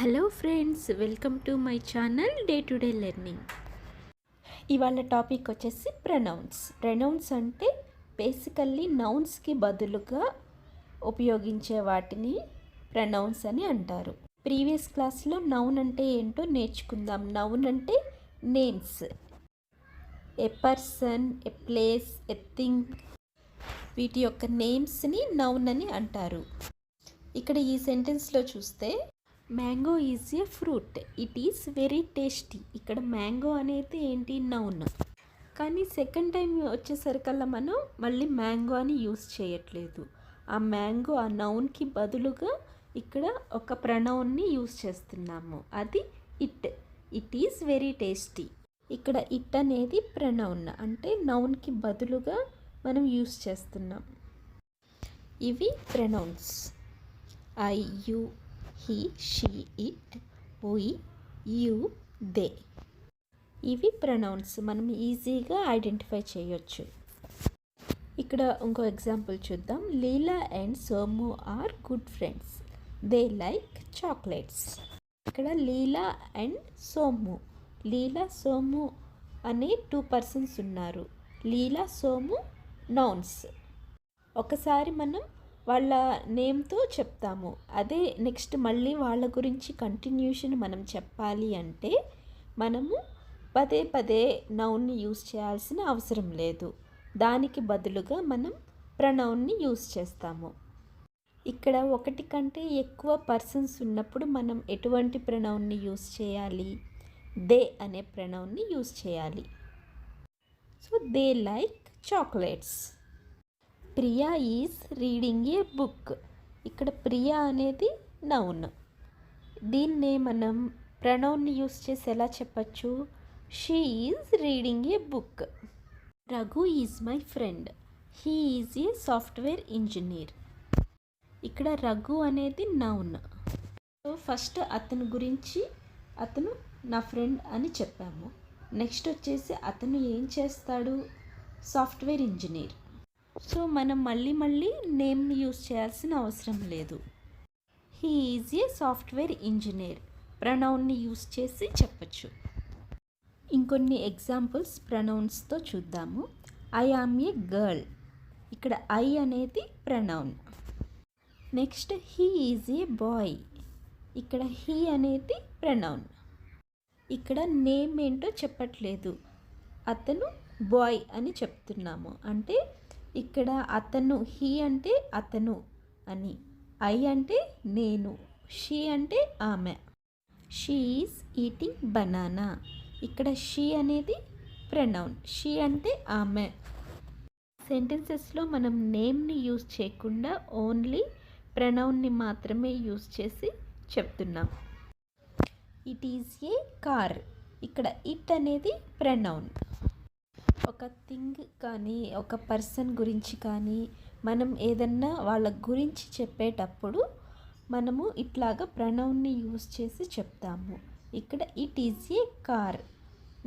Hello friends, welcome to my channel day to day learning. ఇవాళ topic వచ్చేసి pronounce అంటే basically నౌన్స్కి బదులుగా ఉపయోగించే వాటిని ప్రొనౌన్స్ అని అంటారు. ప్రీవియస్ క్లాస్లో నౌన్ అంటే ఏంటో నేర్చుకుందాం. నౌన్ అంటే names, A person, A place, a thing, వీటి యొక్క నేమ్స్ని నౌన్ అని అంటారు. ఇక్కడ ఈ సెంటెన్స్లో చూస్తే mango is a fruit, it is very tasty. ఇక్కడ మ్యాంగో అనేది ఏంటి, నౌన్. కానీ సెకండ్ టైం వచ్చేసరికల్లా మనం మళ్ళీ మ్యాంగో అని యూస్ చేయట్లేదు. ఆ మ్యాంగో ఆ నౌన్కి బదులుగా ఇక్కడ ఒక ప్రొనౌన్ని యూస్ చేస్తున్నాము. అది ఇట్ ఈస్ వెరీ టేస్టీ. ఇక్కడ ఇట్ అనేది ప్రొనౌన్, అంటే నౌన్కి బదులుగా మనం యూస్ చేస్తున్నాం. ఇవి pronouns. I, you, he, she, it, we, you, they. ఇవి ప్రొనౌన్స్. మనం ఈజీగా ఐడెంటిఫై చేయొచ్చు. ఇక్కడ ఇంకో ఎగ్జాంపుల్ చూద్దాం. Leela and Somu are good friends, they like chocolates. ఇక్కడ లీలా అండ్ సోము, లీలా సోము అనే 2 పర్సన్స్ ఉన్నారు. లీలా సోము నౌన్స్. ఒకసారి మనం వాళ్ళ నేమ్తో చెప్తాము. అదే నెక్స్ట్ మళ్ళీ వాళ్ళ గురించి కంటిన్యూషన్ మనం చెప్పాలి అంటే మనము పదే పదే నౌన్ని యూస్ చేయాల్సిన అవసరం లేదు. దానికి బదులుగా మనం ప్రొనౌన్ని యూస్ చేస్తాము. ఇక్కడ ఒకటి కంటే ఎక్కువ పర్సన్స్ ఉన్నప్పుడు మనం ఎటువంటి ప్రొనౌన్ని యూస్ చేయాలి? దే అనే ప్రొనౌన్ని యూస్ చేయాలి. So they like chocolates. Priya is reading A book. ఇక్కడ ప్రియా అనేది నౌన్. దీన్నే మనం ప్రొనౌన్ని యూస్ చేసి ఎలా చెప్పచ్చు? She is reading A book. Raghu is my friend, he is a software engineer. ఇక్కడ రఘు అనేది నౌన్. సో ఫస్ట్ అతని గురించి, అతను నా ఫ్రెండ్ అని చెప్పాము. నెక్స్ట్ వచ్చేసి అతను ఏం చేస్తాడు? Software engineer. సో మనం మళ్ళీ నేమ్ని యూస్ చేయాల్సిన అవసరం లేదు. He is a software engineer ప్రొనౌన్ని యూస్ చేసి చెప్పచ్చు. ఇంకొన్ని ఎగ్జాంపుల్స్ ప్రొనౌన్స్తో చూద్దాము. I am a girl. ఇక్కడ ఐ అనేది pronoun. Next he is a boy. ఇక్కడ హీ అనేది ప్రొనౌన్. ఇక్కడ నేమ్ ఏంటో చెప్పట్లేదు, అతను బాయ్ అని చెప్తున్నాము. అంటే ఇక్కడ అతను, హీ అంటే అతను అని, ఐ అంటే నేను, షీ అంటే ఆమె. She is eating banana. ఇక్కడ షీ అనేది ప్రొనౌన్, షీ అంటే ఆమె. సెంటెన్సెస్లో మనం నేమ్ని యూజ్ చేయకుండా ఓన్లీ ప్రొనౌన్ని మాత్రమే యూజ్ చేసి చెప్తున్నాం. It is a car. ఇక్కడ ఇట్ అనేది ప్రొనౌన్. ఒక థింగ్ కానీ ఒక పర్సన్ గురించి కానీ మనం ఏదన్నా వాళ్ళ గురించి చెప్పేటప్పుడు మనము ఇట్లాగా ప్రొనౌన్ని యూజ్ చేసి చెప్తాము. ఇక్కడ it is a car.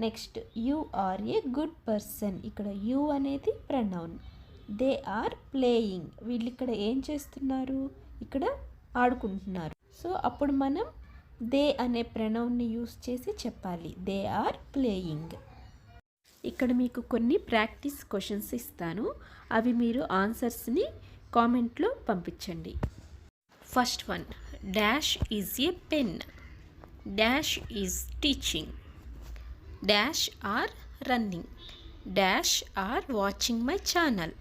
Next you are a good person. ఇక్కడ యు అనేది ప్రొనౌన్. They are playing. వీళ్ళు ఇక్కడ ఏం చేస్తున్నారు? ఇక్కడ ఆడుకుంటున్నారు. సో అప్పుడు మనం దే అనే ప్రొనౌన్ని యూజ్ చేసి చెప్పాలి. They are playing. ఇక్కడ మీకు కొన్ని ప్రాక్టీస్ క్వశ్చన్స్ ఇస్తాను. అవి మీరు ఆన్సర్స్ని కామెంట్లో పంపించండి. First one, dash is a pen, dash is teaching, dash are running, dash are watching my channel,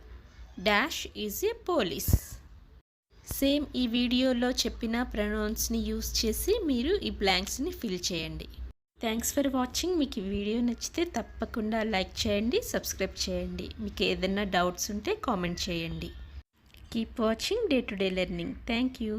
dash is a police. Same ఈ వీడియోలో చెప్పిన ప్రొనౌన్స్ని యూస్ చేసి మీరు ఈ బ్లాంక్స్ని ఫిల్ చేయండి. Thanks for watching. మీకు ఈ వీడియో నచ్చితే తప్పకుండా లైక్ చేయండి, సబ్స్క్రైబ్ చేయండి. మీకు ఏదైనా డౌట్స్ ఉంటే కామెంట్ చేయండి. Keep watching day to day learning. Thank you.